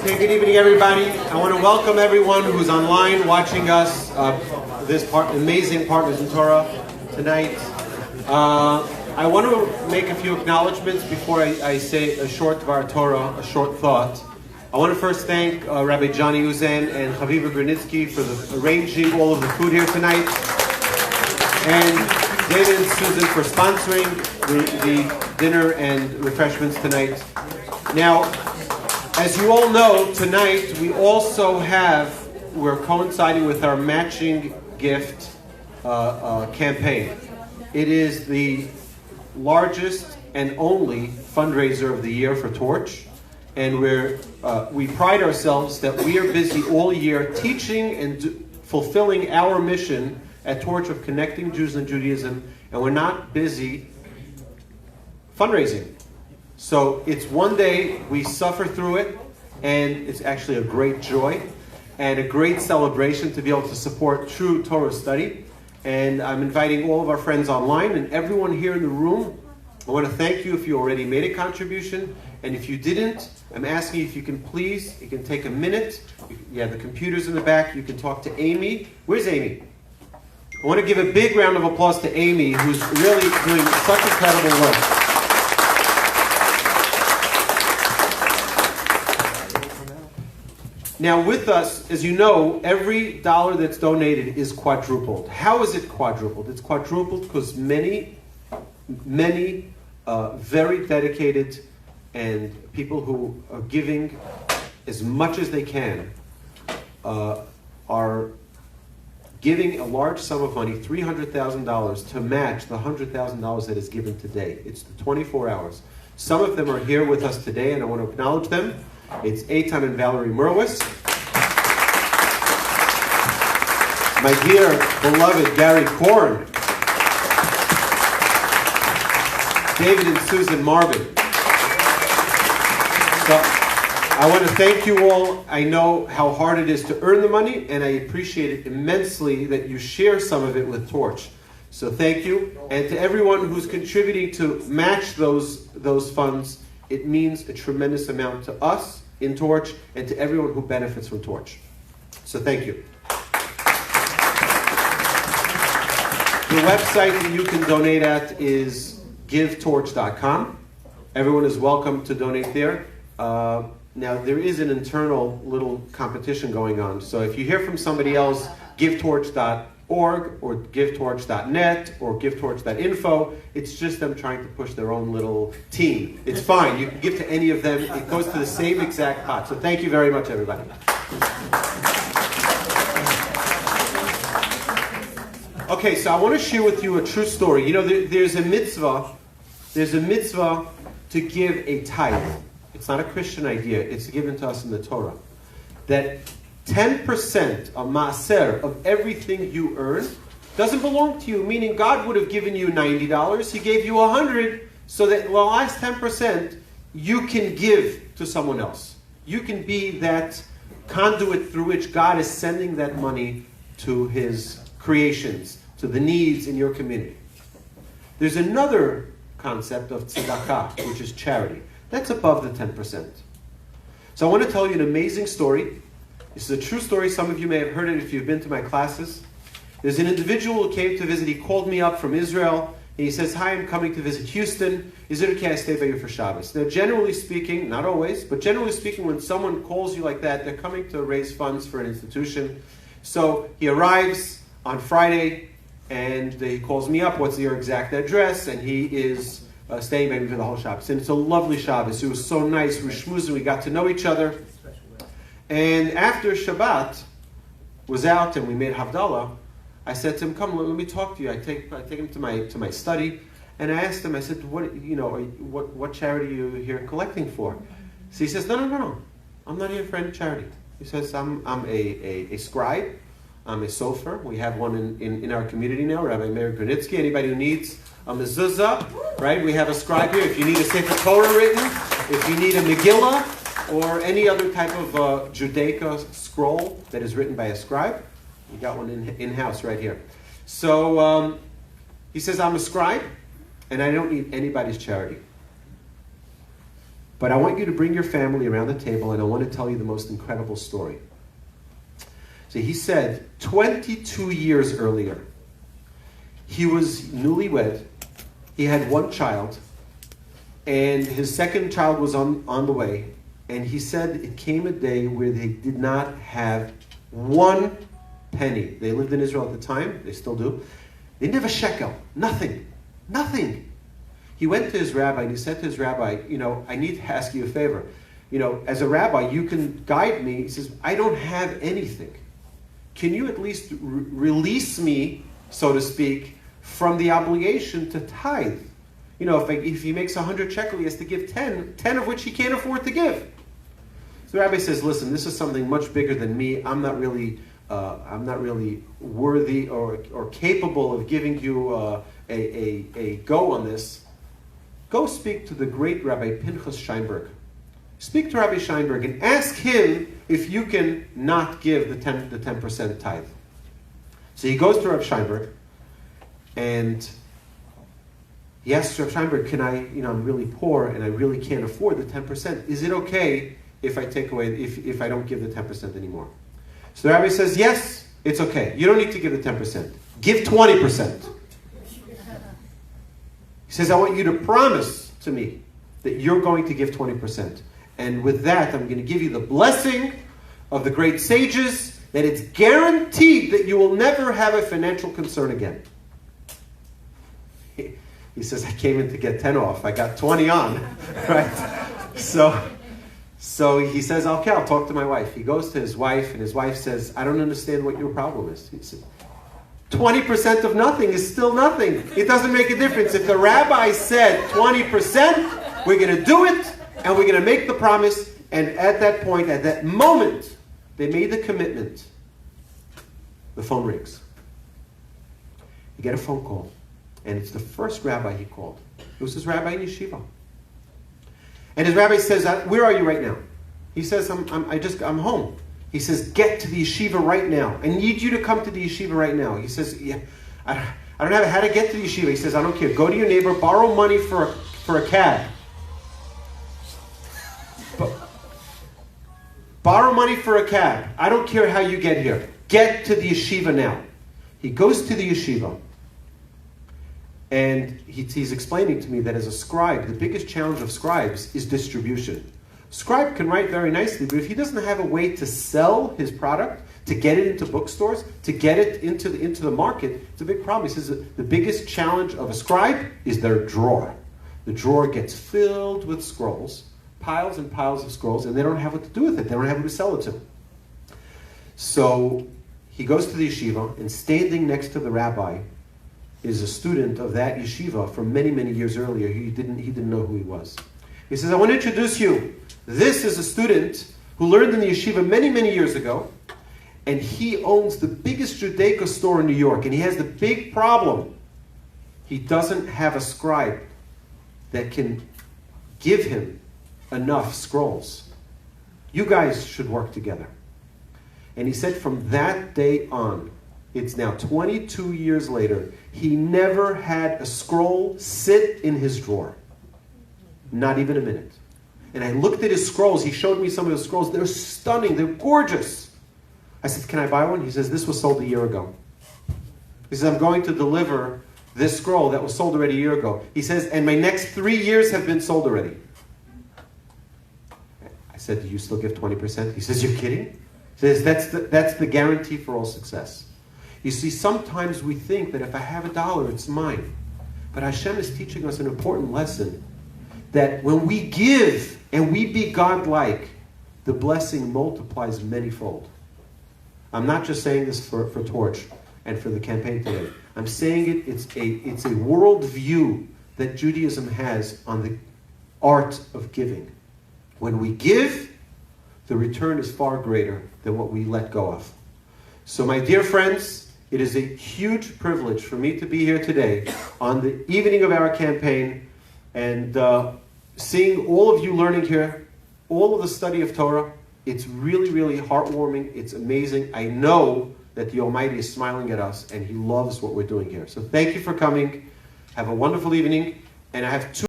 Okay, good evening, everybody. I want to welcome everyone who's online watching us, amazing Partners in Torah tonight. I want to make a few acknowledgments before I say a short Dvar Torah, a short thought. I want to first thank Rabbi Johnny Uzen and Chaviva Grunitsky for arranging all of the food here tonight, and David and Susan for sponsoring the dinner and refreshments tonight. Now, as you all know, tonight we also we're coinciding with our matching gift campaign. It is the largest and only fundraiser of the year for Torch, and we pride ourselves that we are busy all year teaching and fulfilling our mission at Torch of connecting Jews and Judaism, and we're not busy fundraising. So it's one day, we suffer through it, and it's actually a great joy and a great celebration to be able to support true Torah study. And I'm inviting all of our friends online and everyone here in the room. I want to thank you if you already made a contribution, and if you didn't, I'm asking you if you can take a minute. You have the computers in the back, you can talk to Amy. Where's Amy? I want to give a big round of applause to Amy, who's really doing such incredible work. Now with us, as you know, every dollar that's donated is quadrupled. How is it quadrupled? It's quadrupled because many very dedicated and people who are giving as much as they can are giving a large sum of money, $300,000, to match the $100,000 that is given today. It's the 24 hours. Some of them are here with us today, and I want to acknowledge them. It's Eitan and Valerie Merwis. My dear, beloved Gary Korn. David and Susan Marvin. So I want to thank you all. I know how hard it is to earn the money, and I appreciate it immensely that you share some of it with Torch. So thank you. And to everyone who's contributing to match those funds, it means a tremendous amount to us in Torch and to everyone who benefits from Torch. So thank you. The website that you can donate at is givetorch.com. Everyone is welcome to donate there. Now, there is an internal little competition going on. So if you hear from somebody else, givetorch.org or givetorch.net or givetorch.info, it's just them trying to push their own little team. It's fine. You can give to any of them. It goes to the same exact pot. So thank you very much, everybody. Okay, so I want to share with you a true story. You know, there's a mitzvah to give a tithe. It's not a Christian idea. It's given to us in the Torah. That 10% of maaser, of everything you earn, doesn't belong to you, meaning God would have given you $90, He gave you $100, so that the last 10% you can give to someone else. You can be that conduit through which God is sending that money to His creations, to the needs in your community. There's another concept of tzedakah, which is charity. That's above the 10%. So I want to tell you an amazing story. This is a true story. Some of you may have heard it if you've been to my classes. There's an individual who came to visit. He called me up from Israel. And he says, "Hi, I'm coming to visit Houston. Is it okay I stay by you for Shabbos?" Now, generally speaking, not always, but generally speaking, when someone calls you like that, they're coming to raise funds for an institution. So he arrives on Friday, and he calls me up. "What's your exact address?" And he is staying by me for the whole Shabbos. And it's a lovely Shabbos. It was so nice. We were schmoozing. We got to know each other. And after Shabbat was out and we made Havdalah, I said to him, "Come, let me talk to you." I take him to my study, and I asked him. I said, "What charity are you here collecting for?" So he says, "No. I'm not here for any charity." He says, "I'm a scribe. I'm a sofer. We have one in our community now, Rabbi Meir Grunitsky. Anybody who needs a mezuzah, right? We have a scribe here. If you need a Sefer Torah written, if you need a Megillah, or any other type of Judaica scroll that is written by a scribe, you got one in-house right here." So he says, "I'm a scribe, and I don't need anybody's charity." but I want you to bring your family around the table and I want to tell you the most incredible story. So he said, 22 years earlier, he was newlywed, he had one child, and his second child was on the way, and he said it came a day where they did not have one penny. They lived in Israel at the time, they still do. They didn't have a shekel, nothing. He went to his rabbi and he said to his rabbi, I need to ask you a favor. As a rabbi, you can guide me. He says, I don't have anything. Can you at least release me, so to speak, from the obligation to tithe? If he makes 100 shekel, he has to give 10 of which he can't afford to give. So the rabbi says, listen, this is something much bigger than me. I'm not really worthy or capable of giving you a go on this. Go speak to the great Rabbi Pinchas Scheinberg. Speak to Rabbi Scheinberg and ask him if you can not give the 10% tithe. So he goes to Rabbi Scheinberg and he asks Rabbi Scheinberg, can I, I'm really poor and I really can't afford the 10%. Is it okay if I take away, if I don't give the 10% anymore? So the rabbi says, yes, it's okay. You don't need to give the 10%. Give 20%. He says, I want you to promise to me that you're going to give 20%. And with that, I'm going to give you the blessing of the great sages that it's guaranteed that you will never have a financial concern again. He says, I came in to get 10 off. I got 20 on. Right? So he says, okay, I'll talk to my wife. He goes to his wife, and his wife says, I don't understand what your problem is. He says, 20% of nothing is still nothing. It doesn't make a difference. If the rabbi said 20%, we're going to do it, and we're going to make the promise. And at that point, at that moment, they made the commitment. The phone rings. You get a phone call, and it's the first rabbi he called. It was his rabbi in yeshiva. And his rabbi says, where are you right now? He says, I'm home. He says, get to the yeshiva right now. I need you to come to the yeshiva right now. He says, yeah, I don't know how to get to the yeshiva. He says, I don't care. Go to your neighbor, borrow money for a cab. Borrow money for a cab. I don't care how you get here. Get to the yeshiva now. He goes to the yeshiva. And he's explaining to me that as a scribe, the biggest challenge of scribes is distribution. Scribe can write very nicely, but if he doesn't have a way to sell his product, to get it into bookstores, to get it into the market, it's a big problem. He says that the biggest challenge of a scribe is their drawer. The drawer gets filled with scrolls, piles and piles of scrolls, and they don't have what to do with it. They don't have who to sell it to. So he goes to the yeshiva, and standing next to the rabbi is a student of that yeshiva from many, many years earlier. He didn't know who he was. He says, I want to introduce you. This is a student who learned in the yeshiva many, many years ago, and he owns the biggest Judaica store in New York, and he has the big problem. He doesn't have a scribe that can give him enough scrolls. You guys should work together. And he said from that day on, it's now 22 years later, he never had a scroll sit in his drawer. Not even a minute. And I looked at his scrolls. He showed me some of his scrolls. They're stunning. They're gorgeous. I said, can I buy one? He says, this was sold a year ago. He says, I'm going to deliver this scroll that was sold already a year ago. He says, and my next 3 years have been sold already. I said, do you still give 20%? He says, you're kidding? He says, that's the guarantee for all success. You see, sometimes we think that if I have $1, it's mine. But Hashem is teaching us an important lesson, that when we give and we be God-like, the blessing multiplies manyfold. I'm not just saying this for Torch and for the campaign today. I'm saying it's a worldview that Judaism has on the art of giving. When we give, the return is far greater than what we let go of. So my dear friends, it is a huge privilege for me to be here today on the evening of our campaign and seeing all of you learning here, all of the study of Torah. It's really, really heartwarming. It's amazing. I know that the Almighty is smiling at us and He loves what we're doing here. So thank you for coming. Have a wonderful evening. And I have two